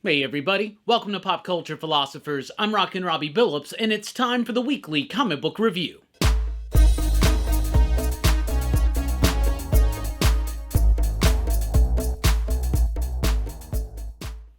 Hey everybody, welcome to Pop Culture Philosophers. I'm Rockin' Robbie Billups, and it's time for the weekly comic book review.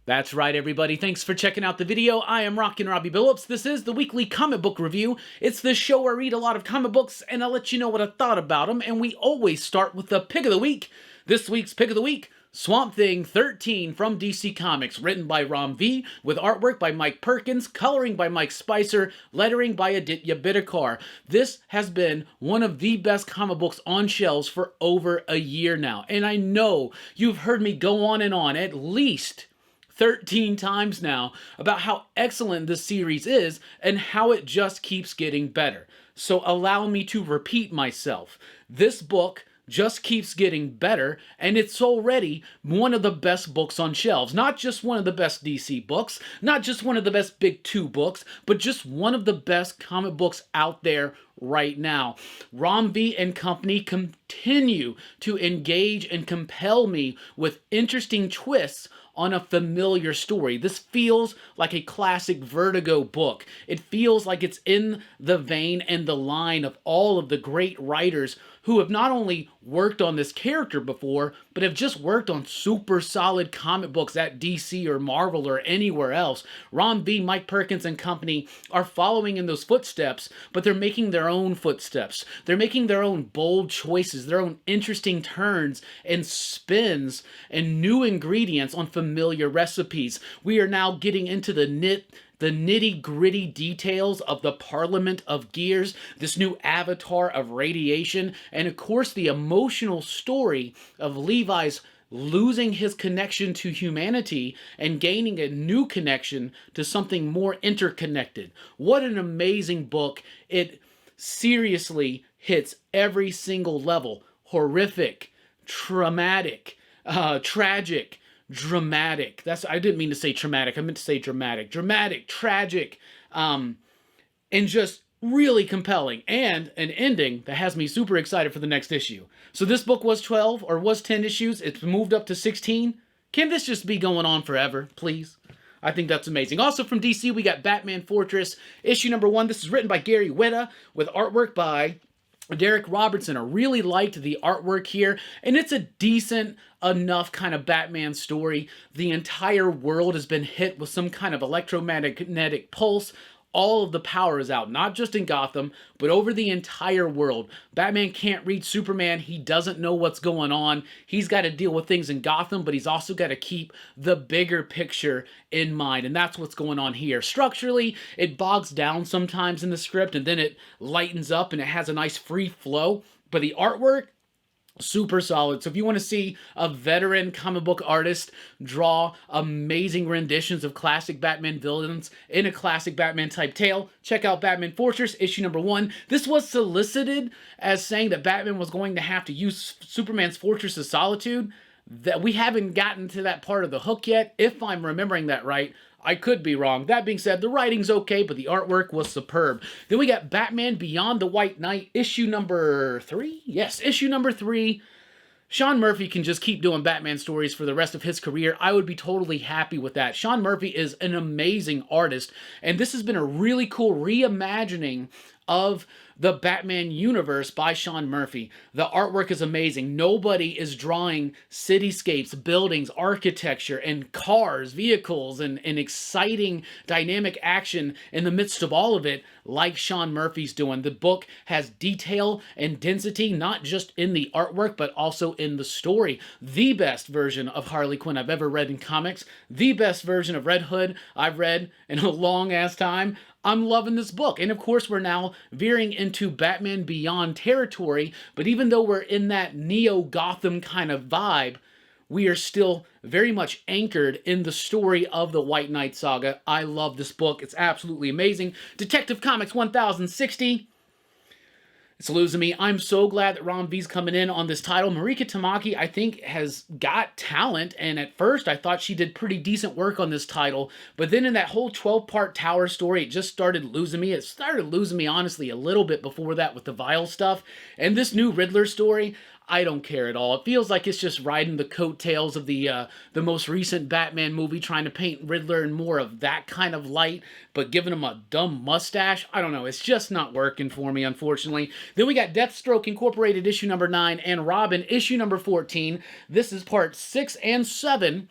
That's right, everybody. Thanks for checking out the video. I am Rockin' Robbie Billups. This is the weekly comic book review. It's the show where I read a lot of comic books, and I'll let you know what I thought about them, and we always start with the pick of the week. This week's pick of the week, Swamp Thing 13 from DC Comics, written by Ram V, with artwork by Mike Perkins, coloring by Mike Spicer, lettering by Aditya Bidikar. This has been one of the best comic books on shelves for over a year now, and I know you've heard me go on and on at least 13 times now about how excellent this series is and how it just keeps getting better. So allow me to repeat myself. This book just keeps getting better, and it's already one of the best books on shelves. Not just one of the best DC books, not just one of the best Big Two books, but just one of the best comic books out there right now. Ram V and company continue to engage and compel me with interesting twists on a familiar story. This feels like a classic Vertigo book. It feels like it's in the vein and the line of all of the great writers who have not only worked on this character before, but have just worked on super solid comic books at DC or Marvel or anywhere else. Ram V, Mike Perkins, and company are following in those footsteps, but they're making their own footsteps. They're making their own bold choices, their own interesting turns and spins and new ingredients on familiar recipes. We are now getting into the nitty-gritty details of the Parliament of Gears, this new avatar of radiation, and of course the emotional story of Levi's losing his connection to humanity and gaining a new connection to something more interconnected. What an amazing book. It seriously hits every single level. Horrific, traumatic, tragic, dramatic. I didn't mean to say traumatic. I meant to say dramatic. Dramatic, tragic, and just really compelling, and an ending that has me super excited for the next issue. So this book was 12 or was 10 issues. It's moved up to 16. Can this just be going on forever, please? I think that's amazing. Also from DC, we got Batman Fortress, issue number 1. This is written by Gary Whitta with artwork by Derek Robertson. I really liked the artwork here, and it's a decent enough kind of Batman story. The entire world has been hit with some kind of electromagnetic pulse. All of the power is out, not just in Gotham, but over the entire world. Batman can't read Superman. He doesn't know what's going on. He's got to deal with things in Gotham, but he's also got to keep the bigger picture in mind, and that's what's going on here. Structurally, it bogs down sometimes in the script, and then it lightens up, and it has a nice free flow, but the artwork, super solid. So if you want to see a veteran comic book artist draw amazing renditions of classic Batman villains in a classic Batman type tale, check out Batman Fortress issue number 1. This was solicited as saying that Batman was going to have to use Superman's Fortress of Solitude. That we haven't gotten to that part of the hook yet, if I'm remembering that right. I could be wrong. That being said, the writing's okay, but the artwork was superb. Then we got Batman Beyond the White Knight, issue number 3? Yes, issue number 3. Sean Murphy can just keep doing Batman stories for the rest of his career. I would be totally happy with that. Sean Murphy is an amazing artist, and this has been a really cool reimagining of the Batman universe by Sean Murphy. The artwork is amazing. Nobody is drawing cityscapes, buildings, architecture, and cars, vehicles, and exciting dynamic action in the midst of all of it like Sean Murphy's doing. The book has detail and density, not just in the artwork, but also in the story. The best version of Harley Quinn I've ever read in comics. The best version of Red Hood I've read in a long-ass time. I'm loving this book. And of course, we're now veering into Batman Beyond territory, but even though we're in that Neo-Gotham kind of vibe, we are still very much anchored in the story of the White Knight saga. I love this book. It's absolutely amazing. Detective Comics 1060. It's losing me. I'm so glad that Ram V's coming in on this title. Marika Tamaki, I think, has got talent, and at first I thought she did pretty decent work on this title, but then in that whole 12-part Tower story, it just started losing me. It started losing me, honestly, a little bit before that with the Vile stuff, and this new Riddler story, I don't care at all. It feels like it's just riding the coattails of the most recent Batman movie, trying to paint Riddler in more of that kind of light, but giving him a dumb mustache. I don't know. It's just not working for me, unfortunately. Then we got Deathstroke Incorporated issue number 9 and Robin issue number 14. This is part 6 and 7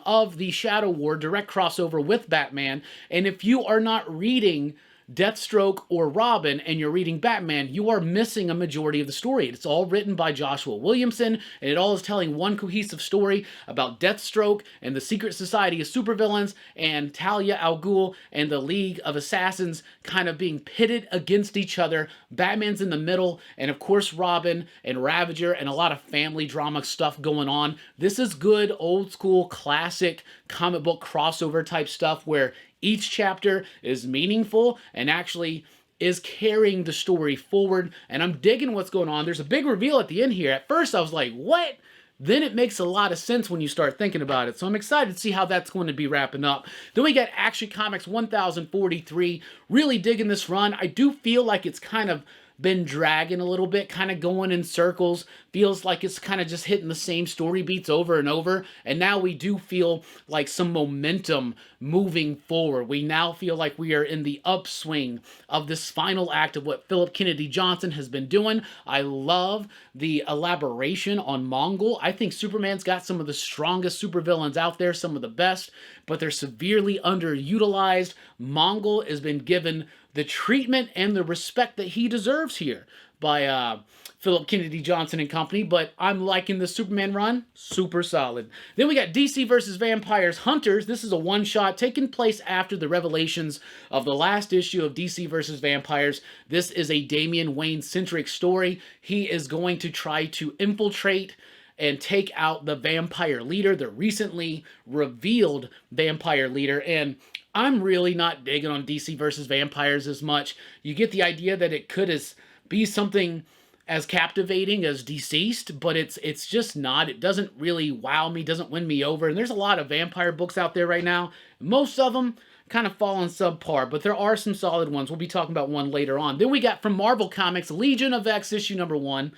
of the Shadow War direct crossover with Batman. And if you are not reading Deathstroke or Robin and you're reading Batman, you are missing a majority of the story. It's all written by Joshua Williamson, and it all is telling one cohesive story about Deathstroke and the secret society of supervillains and Talia al Ghul and the League of Assassins kind of being pitted against each other. Batman's in the middle, and of course Robin and Ravager, and a lot of family drama stuff going on. This is good, old school, classic comic book crossover type stuff where each chapter is meaningful and actually is carrying the story forward, and I'm digging what's going on. There's a big reveal at the end here. At first I was like, what? Then it makes a lot of sense when you start thinking about it. So I'm excited to see how that's going to be wrapping up. Then we got Action Comics 1043. Really digging this run. I do feel like it's kind of been dragging a little bit, kind of going in circles. Feels like it's kind of just hitting the same story beats over and over. And now we do feel like some momentum moving forward. We now feel like we are in the upswing of this final act of what Philip Kennedy Johnson has been doing. I love the elaboration on Mongol. I think Superman's got some of the strongest supervillains out there, some of the best, but they're severely underutilized. Mongol has been given the treatment and the respect that he deserves here by Philip Kennedy Johnson and company, but I'm liking the Superman run. Super solid. Then we got DC vs. Vampires Hunters. This is a one-shot taking place after the revelations of the last issue of DC vs. Vampires. This is a Damian Wayne-centric story. He is going to try to infiltrate and take out the vampire leader, the recently revealed vampire leader, and I'm really not digging on DC vs. Vampires as much. You get the idea that it could be something as captivating as Deceased, but it's just not. It doesn't really wow me, doesn't win me over. And there's a lot of vampire books out there right now. Most of them kind of fall on subpar, but there are some solid ones. We'll be talking about one later on. Then we got from Marvel Comics, Legion of X issue number 1.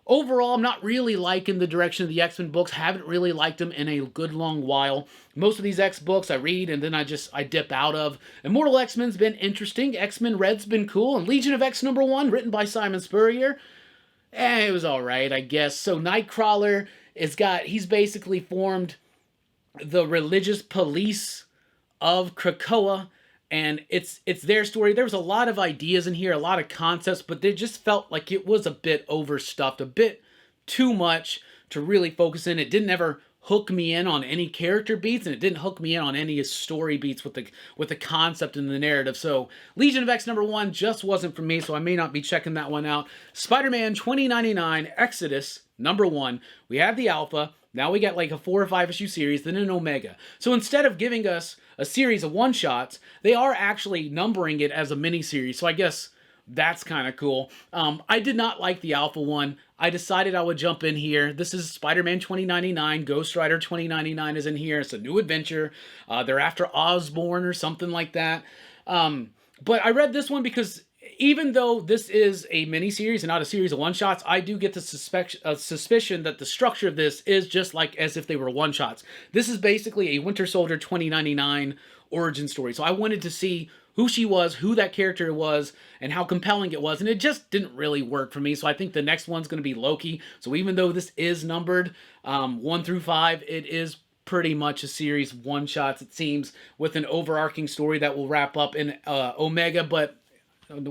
Overall, I'm not really liking the direction of the X-Men books. Haven't really liked them in a good long while. Most of these X books I read and then I dip out of. Immortal X-Men's been interesting. X-Men Red's been cool. And Legion of X number 1, written by Simon Spurrier. It was alright, I guess. So Nightcrawler he's basically formed the religious police of Krakoa. And it's their story. There was a lot of ideas in here, a lot of concepts, but they just felt like it was a bit overstuffed, a bit too much to really focus in. It didn't ever hook me in on any character beats, and it didn't hook me in on any story beats with the concept and the narrative. So Legion of X number 1 just wasn't for me, so I may not be checking that one out. Spider-Man 2099 Exodus number 1. We had the Alpha. Now we got like a 4 or 5 issue series, then an Omega. So instead of giving us a series of one-shots, they are actually numbering it as a mini-series. So I guess that's kind of cool. I did not like the Alpha one. I decided I would jump in here. This is Spider-Man 2099. Ghost Rider 2099 is in here. It's a new adventure. They're after Osborn or something like that. But I read this one because even though this is a mini-series and not a series of one-shots, I do get the suspicion that the structure of this is just like as if they were one-shots. This is basically a Winter Soldier 2099 origin story. So I wanted to see who she was, who that character was, and how compelling it was. And it just didn't really work for me. So I think the next one's going to be Loki. So even though this is numbered 1 through 5, it is pretty much a series of one-shots, it seems, with an overarching story that will wrap up in Omega, but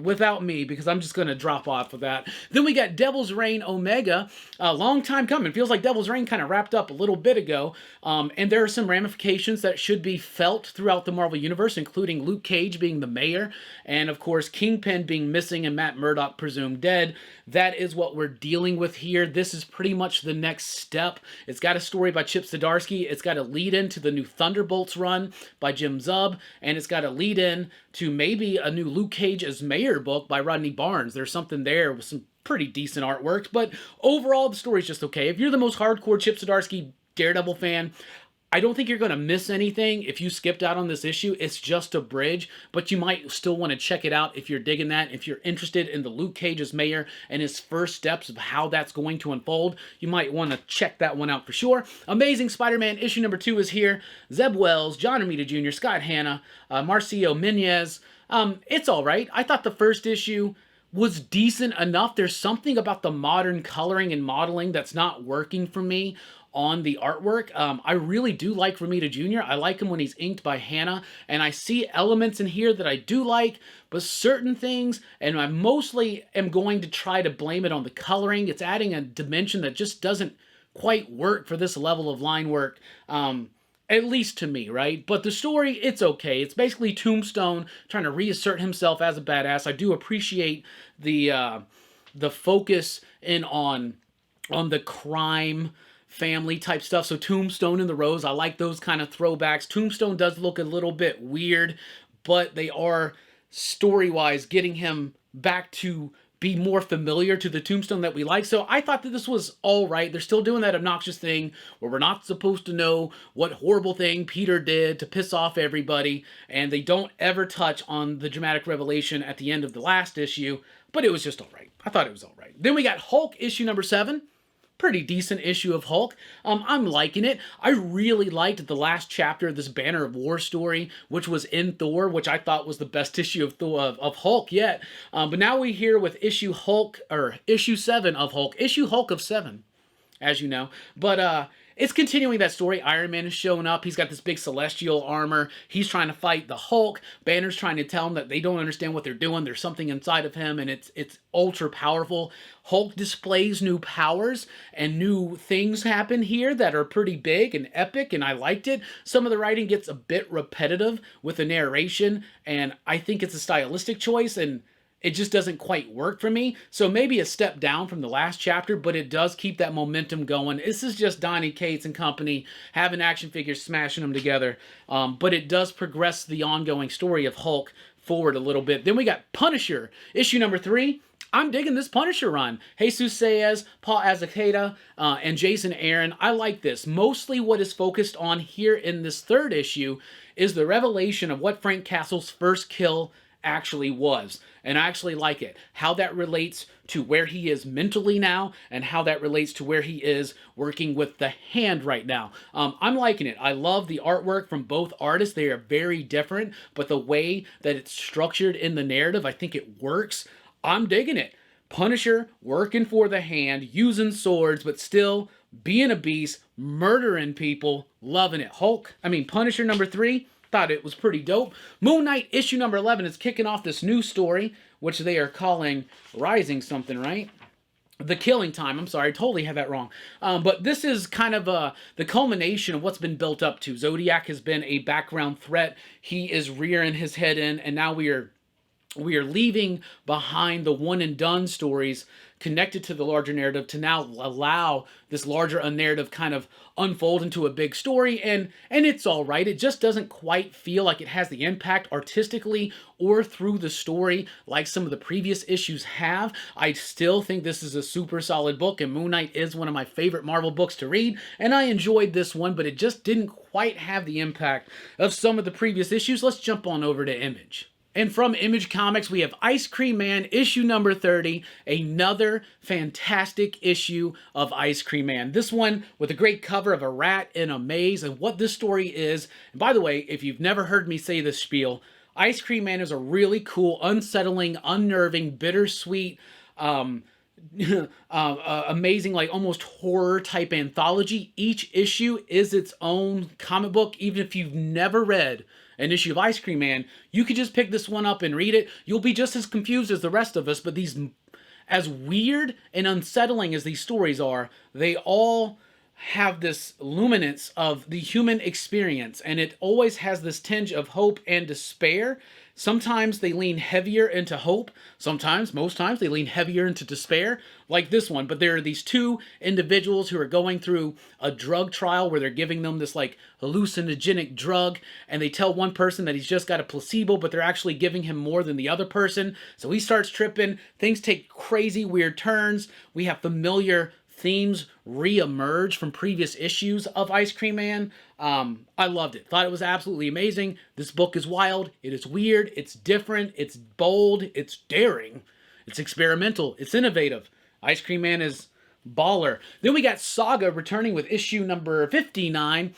without me, because I'm just going to drop off of that. Then we got Devil's Reign Omega. A long time coming. Feels like Devil's Reign kind of wrapped up a little bit ago. And there are some ramifications that should be felt throughout the Marvel Universe, including Luke Cage being the mayor, and of course Kingpin being missing and Matt Murdock presumed dead. That is what we're dealing with here. This is pretty much the next step. It's got a story by Chip Zdarsky. It's got a lead in to the new Thunderbolts run by Jim Zub. And it's got a lead in to maybe a new Luke Cage as mayor book by Rodney Barnes. There's something there with some pretty decent artwork. But overall, the story's just okay. If you're the most hardcore Chip Zdarsky Daredevil fan, I don't think you're going to miss anything if you skipped out on this issue. It's just a bridge, but you might still want to check it out if you're digging that. If you're interested in the Luke Cage as mayor and his first steps of how that's going to unfold, you might want to check that one out for sure. Amazing Spider-Man issue number 2 is here. Zeb Wells, John Romita Jr., Scott Hanna, Marcio Menez. It's all right. I thought the first issue was decent enough. There's something about the modern coloring and modeling that's not working for me on the artwork. I really do like Romita Jr. I like him when he's inked by Hanna, and I see elements in here that I do like, but certain things, and I mostly am going to try to blame it on the coloring. It's adding a dimension that just doesn't quite work for this level of line work. At least to me, right? But the story, it's okay. It's basically Tombstone trying to reassert himself as a badass. I do appreciate the focus in on the crime family type stuff. So Tombstone and the Rose, I like those kind of throwbacks. Tombstone does look a little bit weird, but they are story-wise getting him back to be more familiar to the Tombstone that we like. So I thought that this was all right. They're still doing that obnoxious thing where we're not supposed to know what horrible thing Peter did to piss off everybody, and they don't ever touch on the dramatic revelation at the end of the last issue, but it was just all right. I thought it was all right. Then we got Hulk issue number 7. Pretty decent issue of Hulk. I'm liking it. I really liked the last chapter of this Banner of War story, which was in Thor, which I thought was the best issue of Hulk yet. But now we're here with issue 7 of Hulk. Issue Hulk of 7, as you know. But it's continuing that story. Iron Man is showing up. He's got this big celestial armor. He's trying to fight the Hulk. Banner's trying to tell him that they don't understand what they're doing. There's something inside of him, and it's ultra powerful. Hulk displays new powers, and new things happen here that are pretty big and epic, and I liked it. Some of the writing gets a bit repetitive with the narration, and I think it's a stylistic choice, and it just doesn't quite work for me. So maybe a step down from the last chapter, but it does keep that momentum going. This is just Donny Cates and company having action figures, smashing them together. But it does progress the ongoing story of Hulk forward a little bit. Then we got Punisher, issue number 3. I'm digging this Punisher run. Jesus Saez, Paul Azaceta, and Jason Aaron. I like this. Mostly what is focused on here in this 3rd issue is the revelation of what Frank Castle's first kill actually was, and I actually like it. How that relates to where he is mentally now, and how that relates to where he is working with the hand right now. I'm liking it. I love the artwork from both artists. They are very different, but the way that it's structured in the narrative, I think it works. I'm digging it. Punisher working for the hand, using swords, but still being a beast, murdering people, loving it. Punisher number 3, thought it was pretty dope. Moon Knight issue number 11 is kicking off this new story, which they are calling Rising something, right? The Killing Time. I'm sorry, I totally had that wrong. But this is kind of the culmination of what's been built up to. Zodiac has been a background threat. He is rearing his head in, and now we are leaving behind the one and done stories connected to the larger narrative to now allow this larger narrative kind of unfold into a big story, and it's all right. It just doesn't quite feel like it has the impact artistically or through the story like some of the previous issues have. I still think this is a super solid book, and Moon Knight is one of my favorite Marvel books to read, and I enjoyed this one, but it just didn't quite have the impact of some of the previous issues. Let's jump on over to Image. And from Image Comics, we have Ice Cream Man, issue number 30, another fantastic issue of Ice Cream Man. This one with a great cover of a rat in a maze, and what this story is. And by the way, if you've never heard me say this spiel, Ice Cream Man is a really cool, unsettling, unnerving, bittersweet, amazing, like almost horror type anthology. Each issue is its own comic book. Even if you've never read an issue of Ice Cream Man, you could just pick this one up and read it. You'll be just as confused as the rest of us, but these, as weird and unsettling as these stories are, they all have this luminance of the human experience, and it always has this tinge of hope and despair. Sometimes they lean heavier into hope. Most times, they lean heavier into despair, like this one. But there are these two individuals who are going through a drug trial where they're giving them this like hallucinogenic drug, and they tell one person that he's just got a placebo, but they're actually giving him more than the other person. So he starts tripping. Things take crazy, weird turns. We have familiar themes re-emerge from previous issues of Ice Cream Man. I loved it. Thought it was absolutely amazing. This book is wild. It is weird. It's different. It's bold. It's daring. It's experimental. It's innovative. Ice Cream Man is baller. Then we got Saga returning with issue number 59.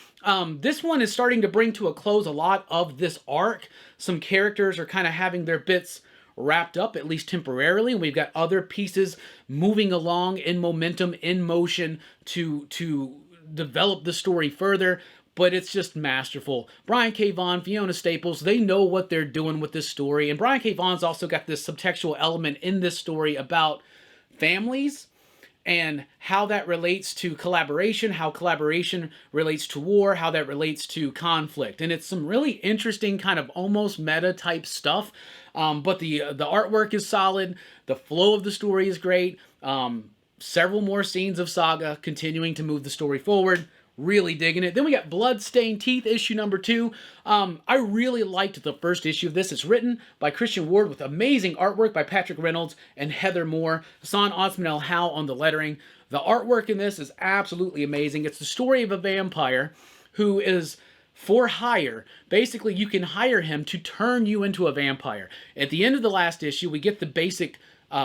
This one is starting to bring to a close a lot of this arc. Some characters are kind of having their bits wrapped up, at least temporarily. We've got other pieces moving along in momentum, in motion to develop the story further. But it's just masterful. Brian K. Vaughan, Fiona Staples, they know what they're doing with this story. And Brian K. Vaughan's also got this subtextual element in this story about families and how that relates to collaboration, how collaboration relates to war, how that relates to conflict. And it's some really interesting kind of almost meta type stuff. But the artwork is solid. The flow of the story is great. Several more scenes of Saga continuing to move the story forward. Really digging it. Then we got Bloodstained Teeth, issue number 2. I really liked the first issue of this. It's written by Christian Ward with amazing artwork by Patrick Reynolds and Heather Moore. Hassan Osman El Howe on the lettering. The artwork in this is absolutely amazing. It's the story of a vampire who is for hire. Basically, you can hire him to turn you into a vampire. At the end of the last issue, we get the basic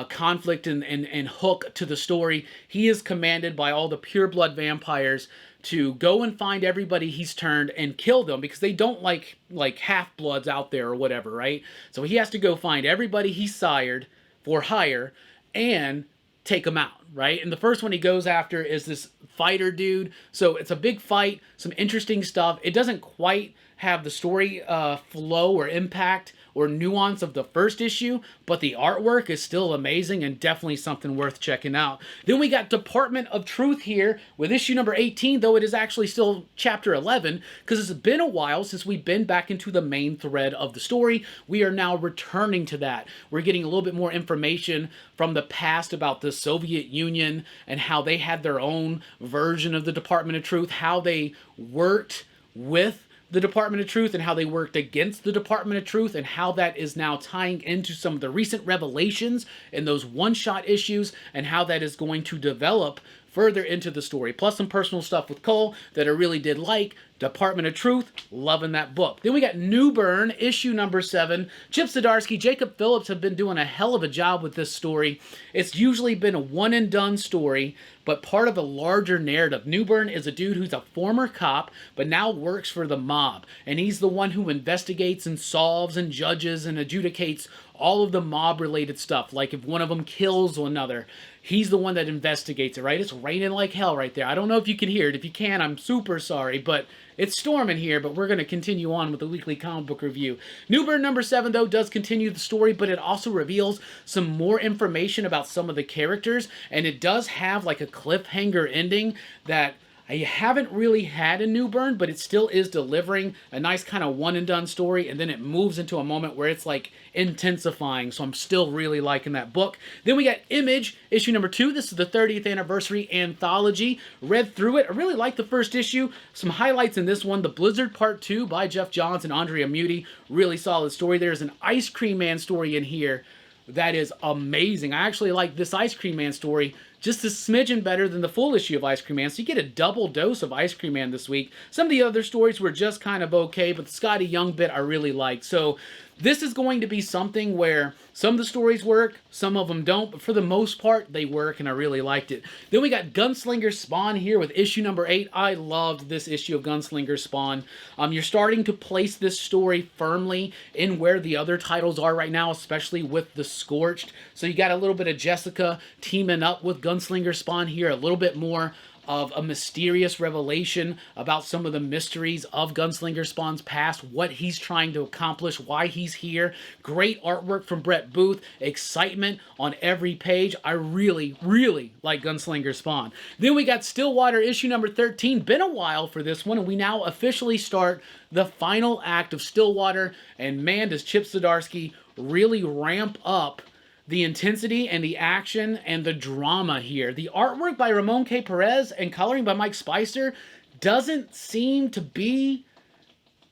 conflict and hook to the story. He is commanded by all the pureblood vampires to go and find everybody he's turned and kill them because they don't like half-bloods out there or whatever, right? So he has to go find everybody he sired for hire and take them out, right? And the first one he goes after is this fighter dude. So it's a big fight, some interesting stuff. It doesn't quite have the story flow or impact or nuance of the first issue, but the artwork is still amazing and definitely something worth checking out. Then we got Department of Truth here with issue number 18, though it is actually still chapter 11, because it's been a while since we've been back into the main thread of the story. We are now returning to that. We're getting a little bit more information from the past about the Soviet Union and how they had their own version of the Department of Truth, how they worked with the Department of Truth and how they worked against the Department of Truth, and how that is now tying into some of the recent revelations in those one-shot issues and how that is going to develop further into the story. Plus some personal stuff with Cole that I really did like. Department of Truth, loving that book. Then we got Newbern, issue number 7. Chip Zdarsky, Jacob Phillips have been doing a hell of a job with this story. It's usually been a one-and-done story, but part of a larger narrative. Newbern is a dude who's a former cop, but now works for the mob. And he's the one who investigates and solves and judges and adjudicates all of the mob-related stuff. Like if one of them kills another, he's the one that investigates it, right? It's raining like hell right there. I don't know if you can hear it. If you can, I'm super sorry, but it's storming here, but we're going to continue on with the weekly comic book review. Newbern number 7, though, does continue the story, but it also reveals some more information about some of the characters, and it does have like a cliffhanger ending that I haven't really had in Newbern, but it still is delivering a nice kind of one-and-done story, and then it moves into a moment where it's like intensifying, so I'm still really liking that book. Then we got Image, issue number 2. This is the 30th anniversary anthology. Read through it. I really liked the first issue. Some highlights in this one. The Blizzard Part 2 by Jeff Johns and Andrea Muti. Really solid story. There's an Ice Cream Man story in here that is amazing. I actually like this Ice Cream Man story just a smidgen better than the full issue of Ice Cream Man, so you get a double dose of Ice Cream Man this week. Some of the other stories were just kind of okay, but the Scotty Young bit I really liked. So this is going to be something where some of the stories work, some of them don't, but for the most part, they work, and I really liked it. Then we got Gunslinger Spawn here with issue number 8. I loved this issue of Gunslinger Spawn. You're starting to place this story firmly in where the other titles are right now, especially with the Scorched. So you got a little bit of Jessica teaming up with Gunslinger Spawn here, a little bit more of a mysterious revelation about some of the mysteries of Gunslinger Spawn's past, what he's trying to accomplish, why he's here. Great artwork from Brett Booth, excitement on every page. I really, really like Gunslinger Spawn. Then we got Stillwater issue number 13. Been a while for this one, and we now officially start the final act of Stillwater, and man, does Chip Zdarsky really ramp up the intensity and the action and the drama here. The artwork by Ramon K. Perez and coloring by Mike Spicer doesn't seem to be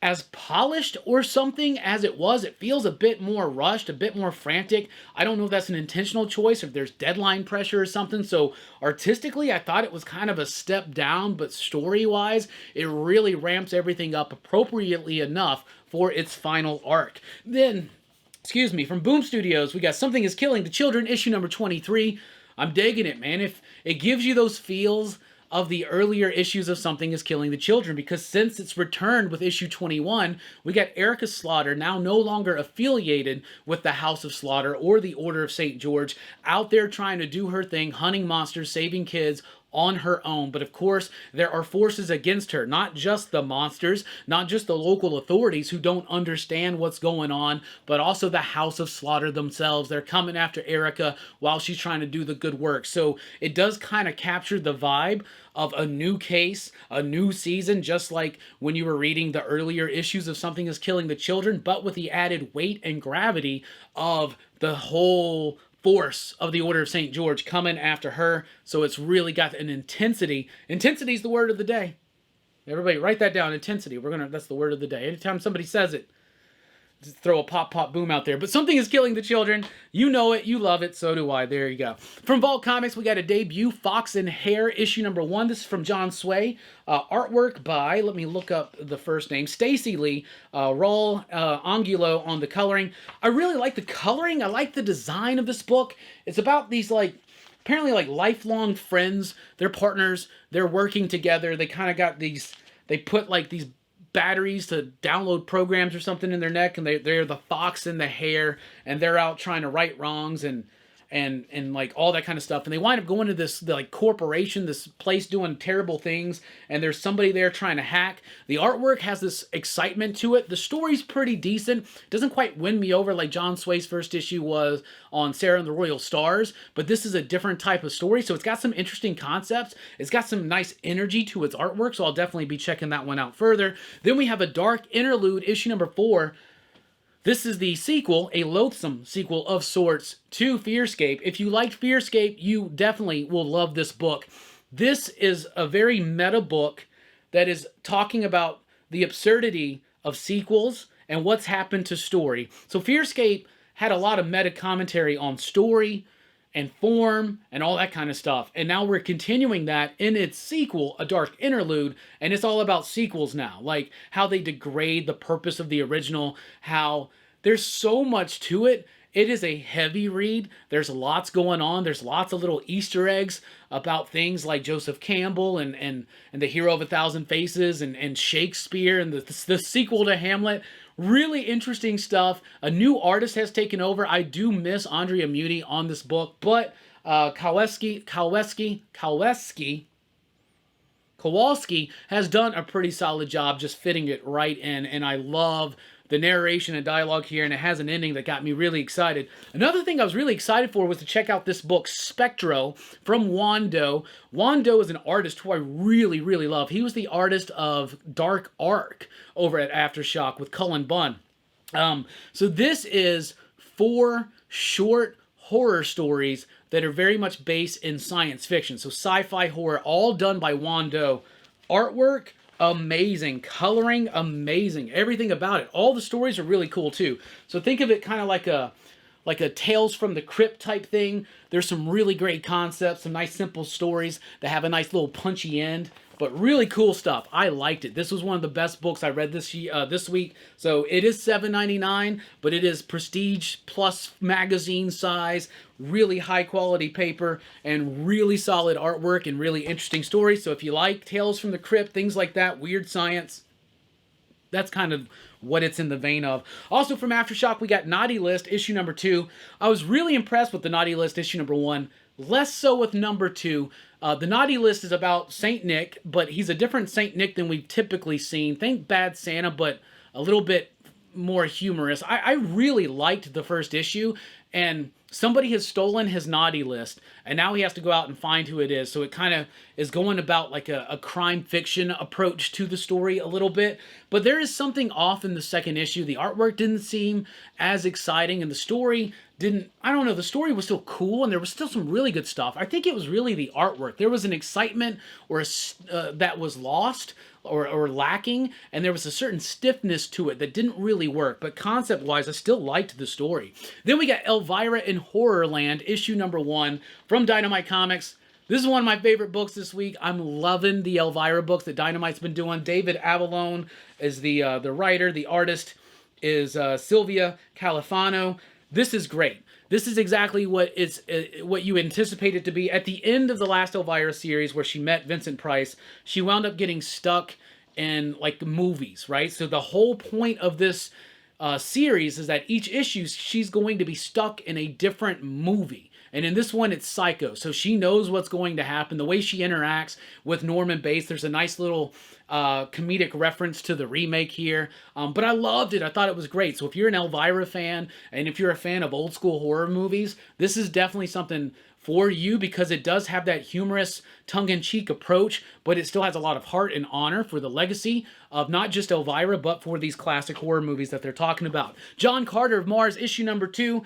as polished or something as it was. It feels a bit more rushed, a bit more frantic. I don't know if that's an intentional choice or if there's deadline pressure or something. So artistically, I thought it was kind of a step down, but story-wise, it really ramps everything up appropriately enough for its final arc. Then, excuse me, from Boom Studios, we got Something is Killing the Children, issue number 23. I'm digging it, man. If it gives you those feels of the earlier issues of Something is Killing the Children, because since it's returned with issue 21, we got Erica Slaughter, now no longer affiliated with the House of Slaughter or the Order of St. George, out there trying to do her thing, hunting monsters, saving kids, on her own. But of course, there are forces against her, not just the monsters, not just the local authorities who don't understand what's going on, but also the House of Slaughter themselves. They're coming after Erica while she's trying to do the good work. So it does kind of capture the vibe of a new case, a new season, just like when you were reading the earlier issues of Something is Killing the Children, but with the added weight and gravity of the whole force of the Order of St. George coming after her. So it's really got an intensity. Intensity is the word of the day. Everybody write that down. Intensity. That's the word of the day. Anytime somebody says it, just throw a pop, pop, boom out there. But Something is Killing the Children. You know it. You love it. So do I. There you go. From Vault Comics, we got a debut, Fox and Hare, issue number 1. This is from John Sway. Artwork by, let me look up the first name, Stacy Lee. Raul Angulo on the coloring. I really like the coloring. I like the design of this book. It's about these, apparently, lifelong friends. They're partners. They're working together. They kind of got these, they put, these batteries to download programs or something in their neck, and they're the fox and the hare, and they're out trying to right wrongs and all that kind of stuff. And they wind up going to this corporation, this place doing terrible things, and there's somebody there trying to hack. The artwork has this excitement to it. The story's pretty decent. It doesn't quite win me over like John Sway's first issue was on Sarah and the Royal Stars, but this is a different type of story, so it's got some interesting concepts. It's got some nice energy to its artwork, so I'll definitely be checking that one out further. Then we have a dark interlude, issue number 4. This is the sequel, a loathsome sequel of sorts, to Fearscape. If you liked Fearscape, you definitely will love this book. This is a very meta book that is talking about the absurdity of sequels and what's happened to story. So Fearscape had a lot of meta commentary on story and form and all that kind of stuff. And now we're continuing that in its sequel, A Dark Interlude, and it's all about sequels now. Like how they degrade the purpose of the original, how there's so much to it. It is a heavy read. There's lots going on. There's lots of little Easter eggs about things like Joseph Campbell and the Hero of a Thousand Faces and Shakespeare and the sequel to Hamlet. Really interesting stuff. A new artist has taken over. I do miss Andrea Muti on this book, but Kowalski has done a pretty solid job just fitting it right in, and I love the narration and dialogue here, and it has an ending that got me really excited. Another thing I was really excited for was to check out this book, Spectro, from Wando. Wando is an artist who I really, really love. He was the artist of Dark Ark over at Aftershock with Cullen Bunn. So this is 4 short horror stories that are very much based in science fiction. So sci-fi horror, all done by Wando. Artwork, amazing. Coloring, amazing. Everything about it. All the stories are really cool too. So think of it kind of like a Tales from the Crypt type thing. There's some really great concepts, some nice simple stories that have a nice little punchy end, but really cool stuff. I liked it. This was one of the best books I read this week. So it is $7.99, but it is prestige plus magazine size, really high quality paper, and really solid artwork and really interesting stories. So if you like Tales from the Crypt, things like that, weird science, that's kind of what it's in the vein of. Also from Aftershock, we got Naughty List, issue number 2. I was really impressed with the Naughty List, issue number 1. Less so with number 2. The Naughty List is about Saint Nick, but he's a different Saint Nick than we've typically seen. Think Bad Santa, but a little bit more humorous. I really liked the first issue, and somebody has stolen his naughty list, and now he has to go out and find who it is. So it kind of is going about like a crime fiction approach to the story a little bit. But there is something off in the second issue. The artwork didn't seem as exciting, and the story didn't, I don't know, the story was still cool, and there was still some really good stuff. I think it was really the artwork. There was an excitement or that was lost or lacking, and there was a certain stiffness to it that didn't really work, but concept-wise, I still liked the story. Then we got Elvira in Horrorland, issue number 1 from Dynamite Comics. This is one of my favorite books this week. I'm loving the Elvira books that Dynamite's been doing. David Avallone is the writer. The artist is Sylvia Califano. This is great. This is exactly what you anticipate it to be. At the end of the last Elvira series, where she met Vincent Price, she wound up getting stuck in like movies, right? So the whole point of this series is that each issue she's going to be stuck in a different movie. And in this one, it's Psycho. So she knows what's going to happen. The way she interacts with Norman Bates, there's a nice little comedic reference to the remake here. But I loved it. I thought it was great. So if you're an Elvira fan, and if you're a fan of old school horror movies, this is definitely something for you, because it does have that humorous, tongue-in-cheek approach, but it still has a lot of heart and honor for the legacy of not just Elvira, but for these classic horror movies that they're talking about. John Carter of Mars, issue number 2.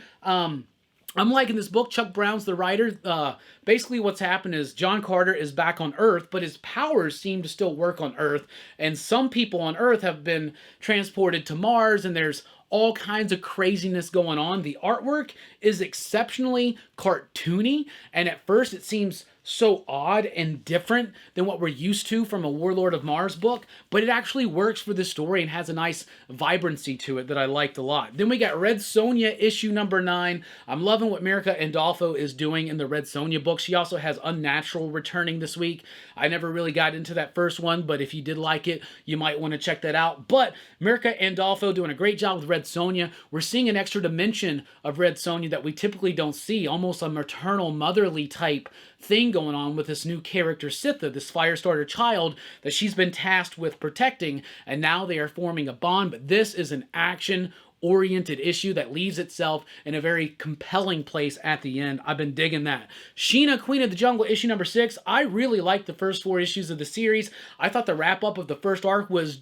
I'm liking this book. Chuck Brown's the writer. Basically what's happened is John Carter is back on Earth, but his powers seem to still work on Earth. And some people on Earth have been transported to Mars, and there's all kinds of craziness going on. The artwork is exceptionally cartoony, and at first it seems so odd and different than what we're used to from a Warlord of Mars book, but it actually works for the story and has a nice vibrancy to it that I liked a lot. Then we got Red Sonja issue number 9. I'm loving what Mirka Andolfo is doing in the Red Sonja book. She also has Unnatural returning this week. I never really got into that first one, but if you did like it, you might want to check that out. But Mirka Andolfo doing a great job with Red Sonja. We're seeing an extra dimension of Red Sonja that we typically don't see, almost a maternal, motherly type thing going on with this new character, Sitha, this Firestarter child that she's been tasked with protecting, and now they are forming a bond. But this is an action-oriented issue that leaves itself in a very compelling place at the end. I've been digging that. Sheena, Queen of the Jungle, issue number 6. I really liked the first 4 issues of the series. I thought the wrap-up of the first arc was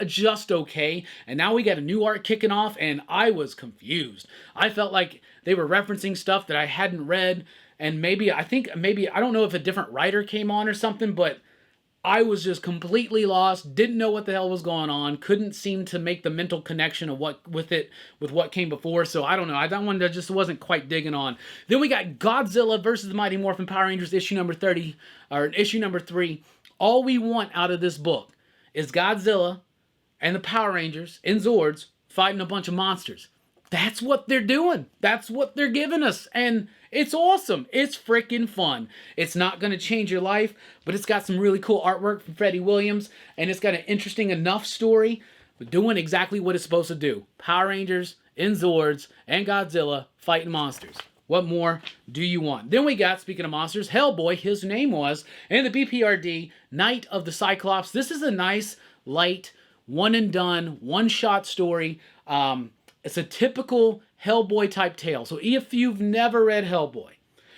just okay, and now we got a new arc kicking off, and I was confused. I felt like they were referencing stuff that I hadn't read, and maybe, I don't know if a different writer came on or something, but I was just completely lost, didn't know what the hell was going on, couldn't seem to make the mental connection of what came before, so I don't know. That one I just wasn't quite digging on. Then we got Godzilla versus the Mighty Morphin Power Rangers, issue number 30, or issue number 3. All we want out of this book is Godzilla and the Power Rangers in Zords fighting a bunch of monsters. That's what they're doing. That's what they're giving us. And it's awesome. It's freaking fun. It's not going to change your life, but it's got some really cool artwork from Freddie Williams, and it's got an interesting enough story, but doing exactly what it's supposed to do. Power Rangers in Zords and Godzilla fighting monsters. What more do you want? Then we got, speaking of monsters, Hellboy, his name was, and the Bprd, Night of the Cyclops. This is a nice, light, one-and-done, one-shot story. It's a typical Hellboy type tale. So if you've never read Hellboy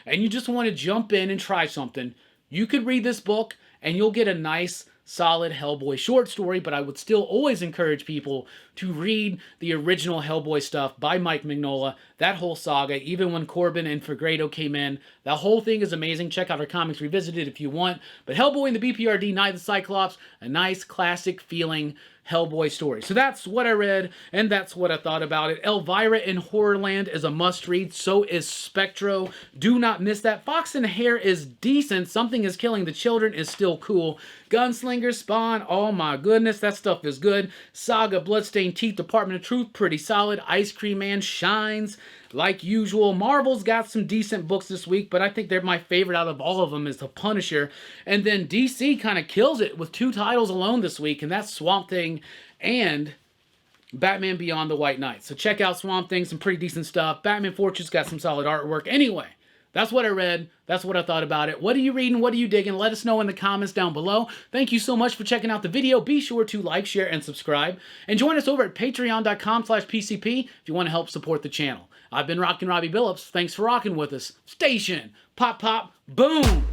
and you just want to jump in and try something, you could read this book and you'll get a nice, solid Hellboy short story, but I would still always encourage people to read the original Hellboy stuff by Mike Mignola, that whole saga, even when Corbin and Fagredo came in. That whole thing is amazing. Check out our Comics Revisited if you want. But Hellboy and the Bprd, Night of the Cyclops, a nice, classic feeling Hellboy story. So that's what I read, and that's what I thought about it. Elvira in Horrorland is a must-read. So is Spectro. Do not miss that. Fox and Hare is decent. Something is Killing the Children is still cool. Gunslinger Spawn, oh my goodness, that stuff is good. Saga, Bloodstained Teeth, Department of Truth, pretty solid. Ice Cream Man shines like usual. Marvel's got some decent books this week, but I think they're my favorite out of all of them is The Punisher. And then DC kind of kills it with 2 titles alone this week, and that's Swamp Thing and Batman Beyond the White Knight. So check out Swamp Thing, some pretty decent stuff. Batman Fortune's got some solid artwork. Anyway, that's what I read. That's what I thought about it. What are you reading? What are you digging? Let us know in the comments down below. Thank you so much for checking out the video. Be sure to like, share, and subscribe. And join us over at patreon.com/PCP if you want to help support the channel. I've been Rockin' Robbie Billups. Thanks for rocking with us. Station. Pop, pop, boom.